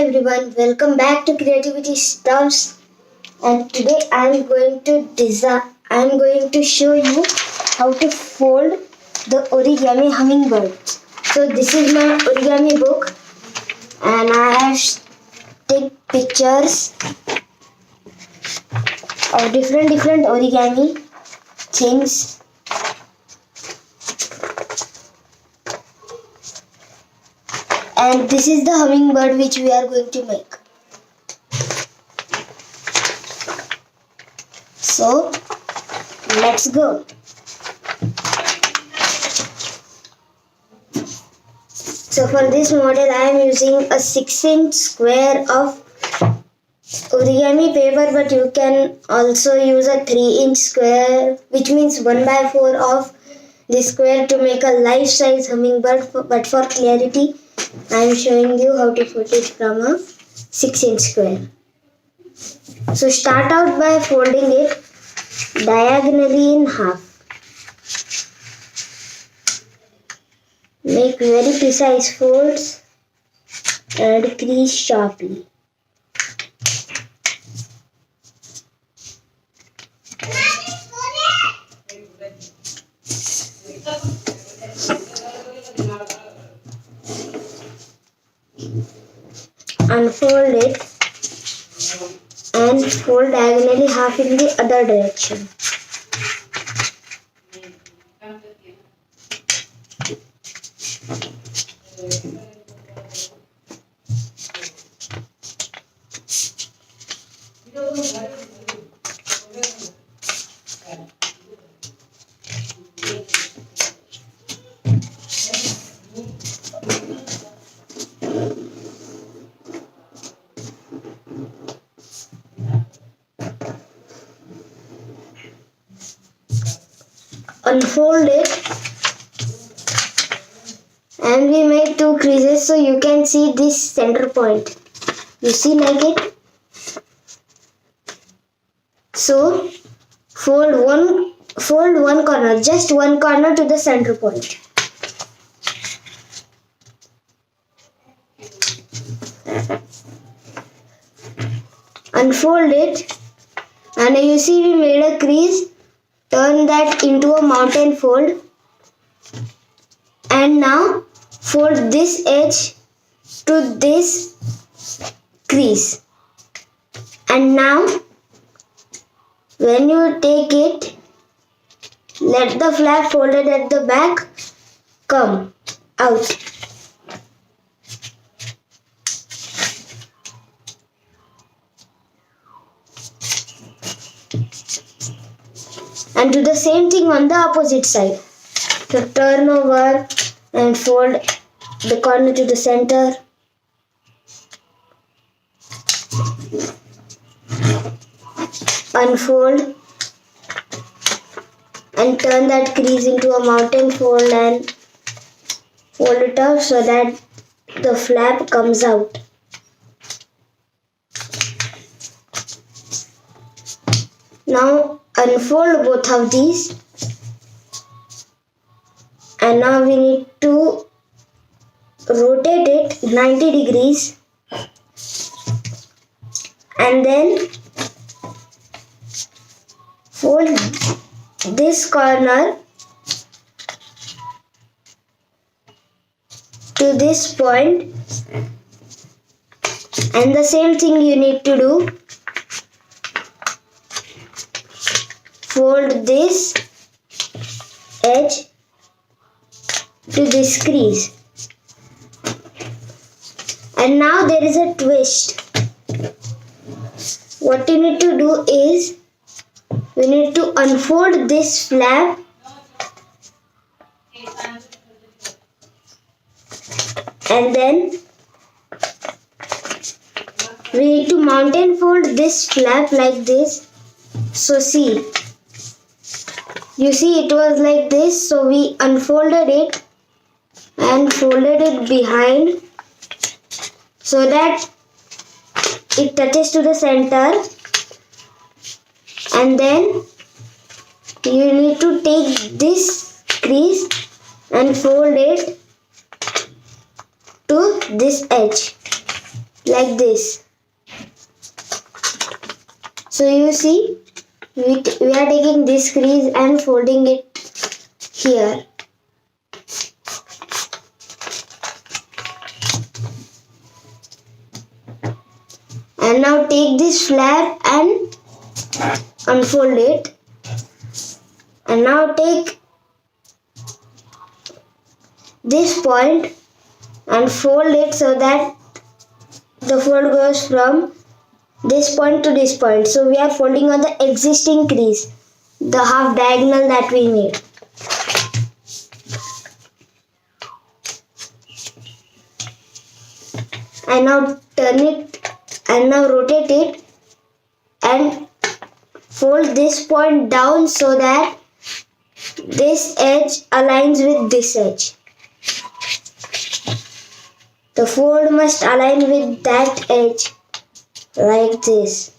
everyone, welcome back to Creativity Stuffs, and today I am going to show you how to fold the origami hummingbird. So this is my origami book and I have take pictures of different origami things. And this is the hummingbird which we are going to make. So, let's go. So for this model I am using a 6-inch square of origami paper, but you can also use a 3-inch square, which means 1/4 of the square to make a life-size hummingbird, but for clarity I am showing you how to fold it from a 6-inch square. So start out by folding it diagonally in half. Make very precise folds and crease sharply. Unfold it and fold diagonally half in the other direction. Unfold it and we made 2 creases, so you can see this center point. You see like it? So fold one corner, just one corner to the center point. Unfold it and you see we made a crease. Turn that into a mountain fold and now fold this edge to this crease. And now when you take it, let the flap folded at the back come out. And do the same thing on the opposite side. So turn over and fold the corner to the center. Unfold and turn that crease into a mountain fold and fold it up so that the flap comes out. Now unfold both of these and now we need to rotate it 90 degrees and then fold this corner to this point, and the same thing you need to do. Fold this edge to this crease. And now there is a twist. What you need to do is, we need to unfold this flap and then we need to mountain fold this flap like this. So see, you see it was like this, so we unfolded it and folded it behind so that it touches to the center, and then you need to take this crease and fold it to this edge. like this. So you see, we are taking this crease and folding it here. And now take this flap and unfold it. And now take this point and fold it so that the fold goes from this point to this point. So we are folding on the existing crease, the half diagonal that we made. And now turn it and now rotate it and fold this point down so that this edge aligns with this edge. The fold must align with that edge like this.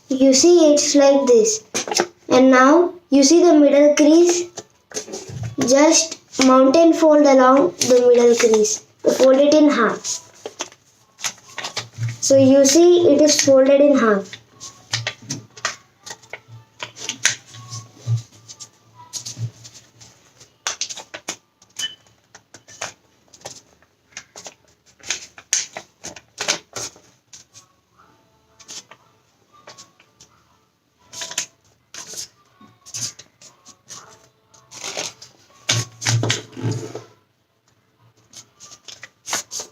You see, it's like this. And now you see the middle crease. Just mountain fold along the middle crease. Fold it in half. So you see, it is folded in half.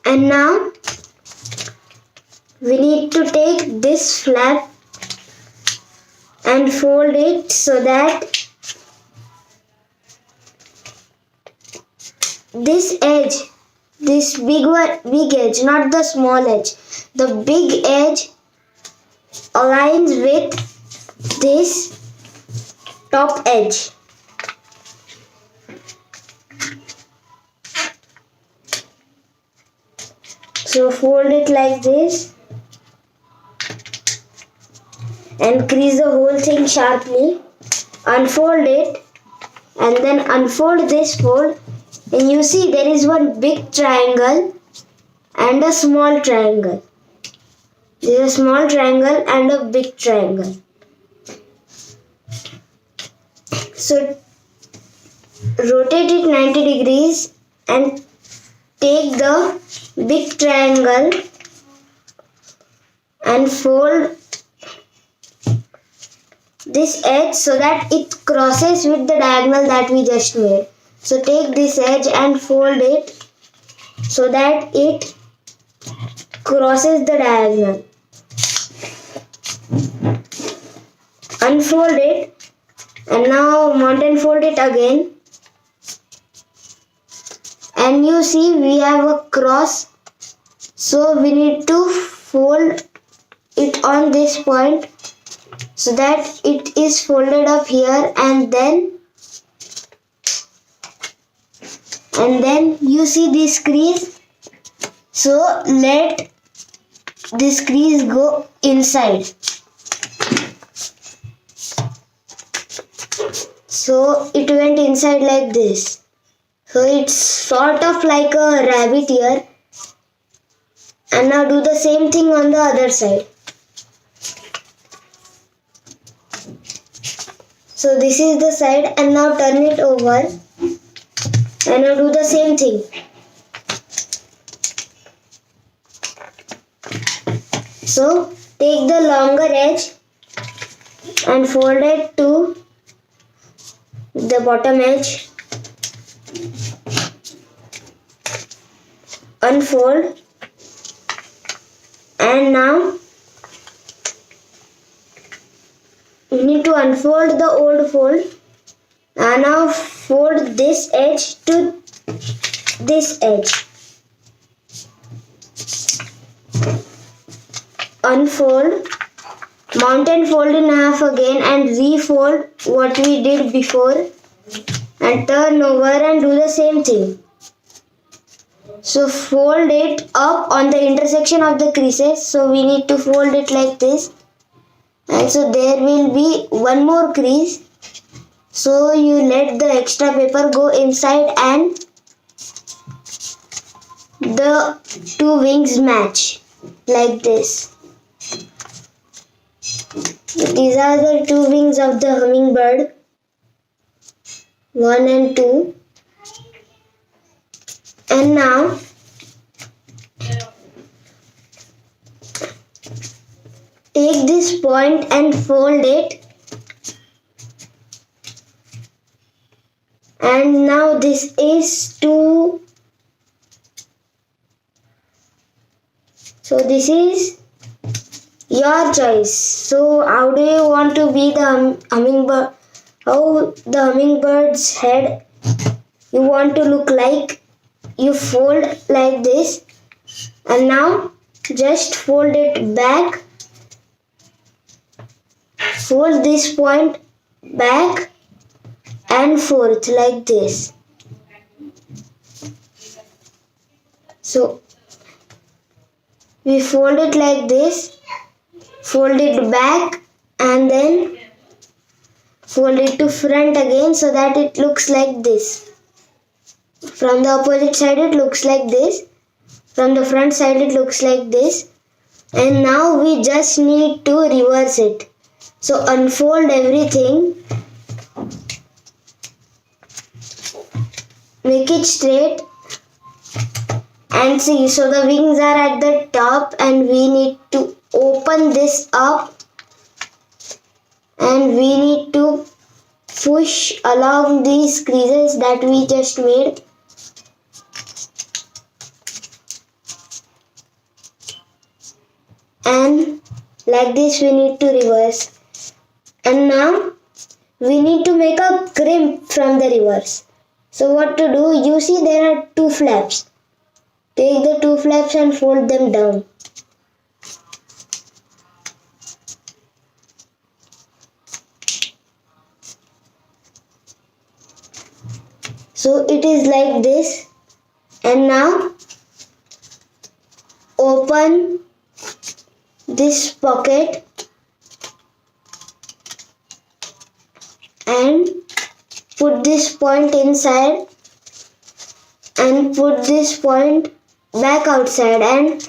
And now we need to take this flap and fold it so that this edge, this big edge, not the small edge, the big edge aligns with this top edge. So fold it like this and crease the whole thing sharply. Unfold it and then unfold this fold, and you see there is one big triangle and a small triangle. There is a small triangle and a big triangle. So rotate it 90 degrees and take the big triangle and fold this edge so that it crosses with the diagonal that we just made. So take this edge and fold it so that it crosses the diagonal. Unfold it and now mountain fold it again. And you see we have a cross, so we need to fold it on this point so that it is folded up here, and then you see this crease, so let this crease go inside. So it went inside like this. So it's sort of like a rabbit ear. And now do the same thing on the other side. So this is the side, and now turn it over and now do the same thing. So take the longer edge and fold it to the bottom edge. Unfold, and now you need to unfold the old fold, and now fold this edge to this edge. Unfold, mountain fold in half again and refold what we did before, and turn over and do the same thing. So fold it up on the intersection of the creases. So we need to fold it like this and so there will be one more crease. So you let the extra paper go inside and the two wings match like this. These are the two wings of the hummingbird, 1 and 2. And now take this point and fold it. And now this is 2. So this is your choice. So how do you want to be the hummingbird? How the hummingbird's head you want to look like? You fold like this, and now just fold it back. Fold this point back and forth like this. So we fold it like this, fold it back, and then fold it to front again so that it looks like this. From the opposite side it looks like this. From the front side it looks like this. And now we just need to reverse it. So unfold everything. Make it straight. And see, so the wings are at the top and we need to open this up. And we need to push along these creases that we just made. And like this we need to reverse. And now we need to make a crimp from the reverse. So what to do? You see there are two flaps. Take the two flaps and fold them down. So it is like this. And now open this pocket and put this point inside and put this point back outside and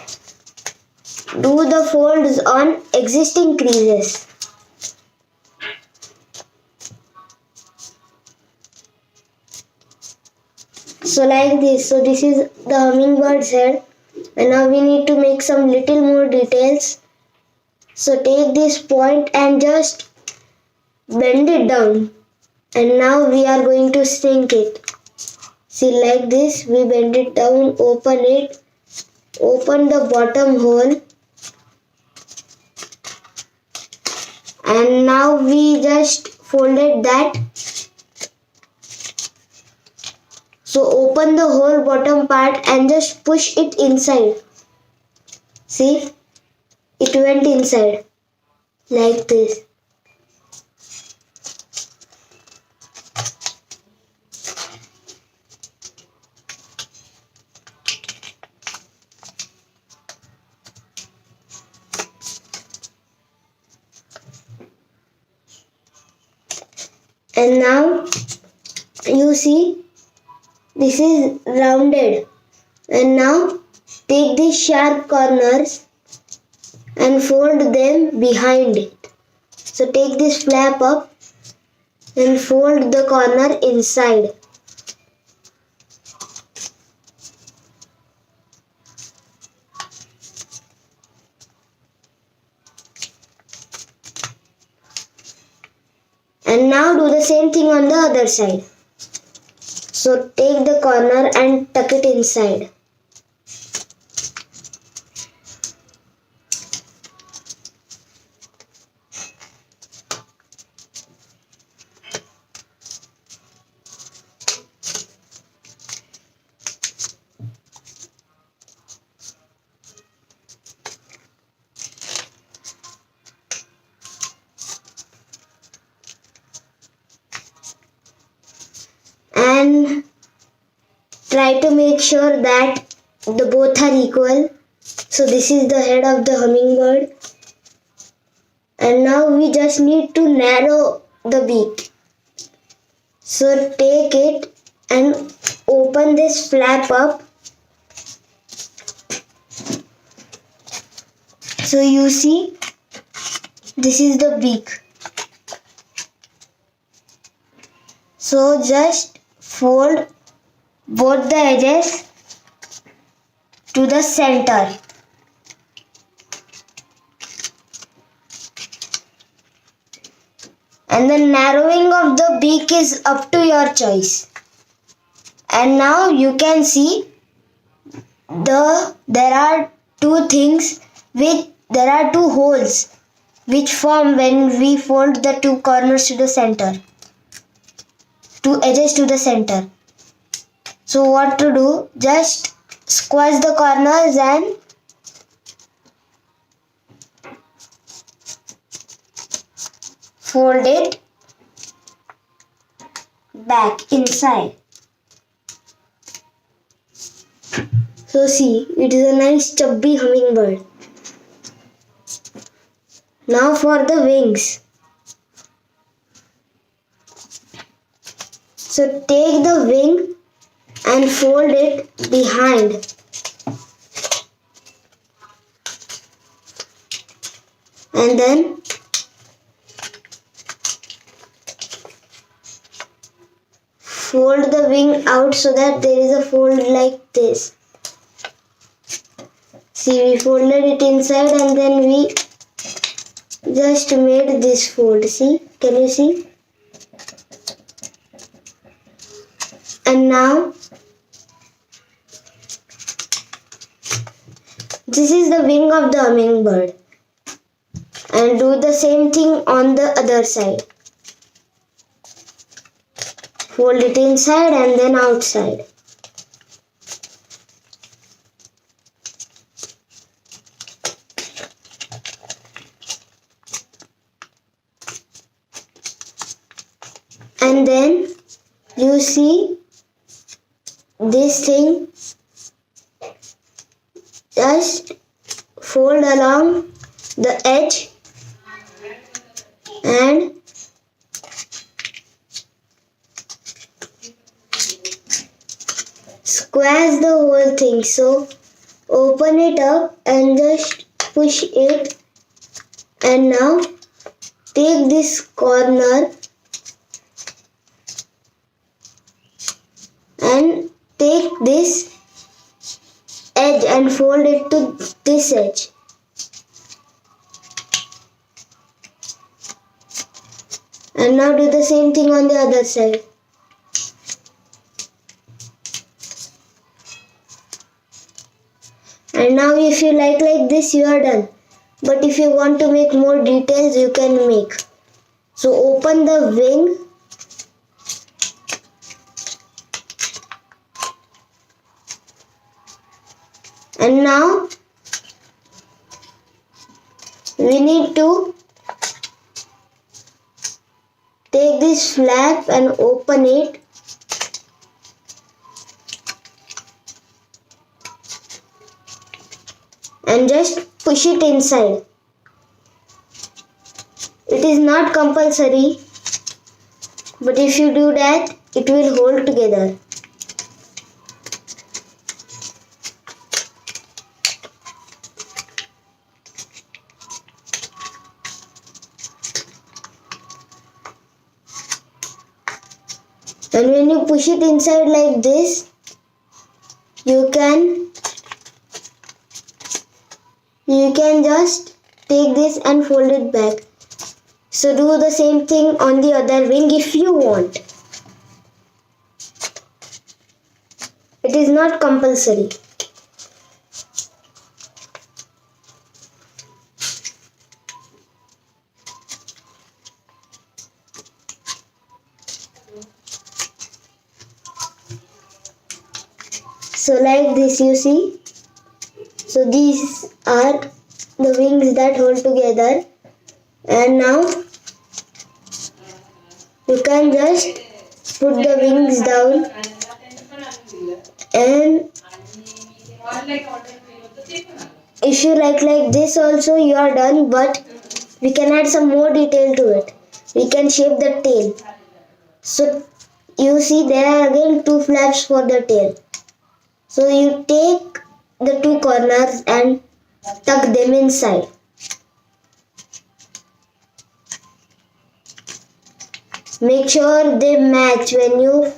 do the folds on existing creases. So like this. So this is the hummingbird's head, and now we need to make some little more details. So take this point and just bend it down, and now we are going to sink it. See, like this, we bend it down, open it, open the bottom hole, and now we just folded that. So open the whole bottom part and just push it inside. See, it went inside like this. And now you see this is rounded, and now take these sharp corners and fold them behind it. So take this flap up and fold the corner inside. And now do the same thing on the other side. So take the corner and tuck it inside. And try to make sure that the both are equal. So this is the head of the hummingbird, And now we just need to narrow the beak. So take it and open this flap up. So you see, this is the beak. So just fold both the edges to the center. And the narrowing of the beak is up to your choice. And now you can see there are two holes which form when we fold the two corners to the center. Two edges to the center. So what to do? Just squash the corners and fold it back inside. So see, it is a nice chubby hummingbird. Now for the wings. So take the wing and fold it behind. And then fold the wing out so that there is a fold like this. See, we folded it inside and then we just made this fold. See, can you see? And now this is the wing of the hummingbird. And do the same thing on the other side. Fold it inside and then outside. And then you see this thing, just fold along the edge and squash the whole thing. So open it up and just push it, and now take this corner and take this edge and fold it to this edge. And now do the same thing on the other side. And now if you like this, you are done. But if you want to make more details, you can make. So open the wing. And now we need to take this flap and open it. And just push it inside. It is not compulsory, but if you do that, it will hold together. And when you push it inside like this, you can just take this and fold it back. So do the same thing on the other wing if you want. It is not compulsory. So like this, you see. So these are the wings that hold together. And now you can just put the wings down and if you like this also, you are done. But we can add some more detail to it. We can shape the tail. So you see there are again two flaps for the tail. So you take the two corners and tuck them inside. Make sure they match when you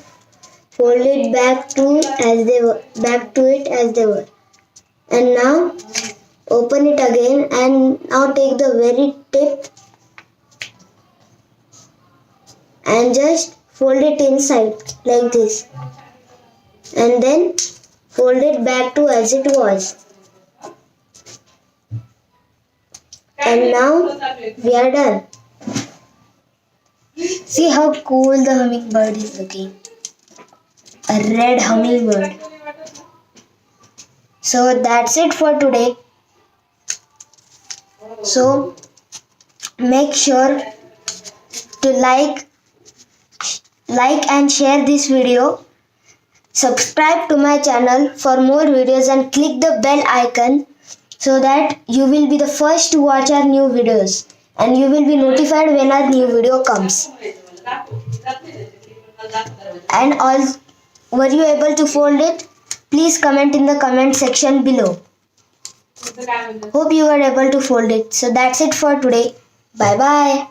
fold it back to it as they were. And now open it again and now take the very tip and just fold it inside like this. And then fold it back to as it was. And now we are done. See how cool the hummingbird is looking. A red hummingbird. So that's it for today. So make sure to like and share this video. Subscribe to my channel for more videos and click the bell icon so that you will be the first to watch our new videos and you will be notified when our new video comes. And were you able to fold it? Please comment in the comment section below. Hope you were able to fold it. So that's it for today. Bye bye.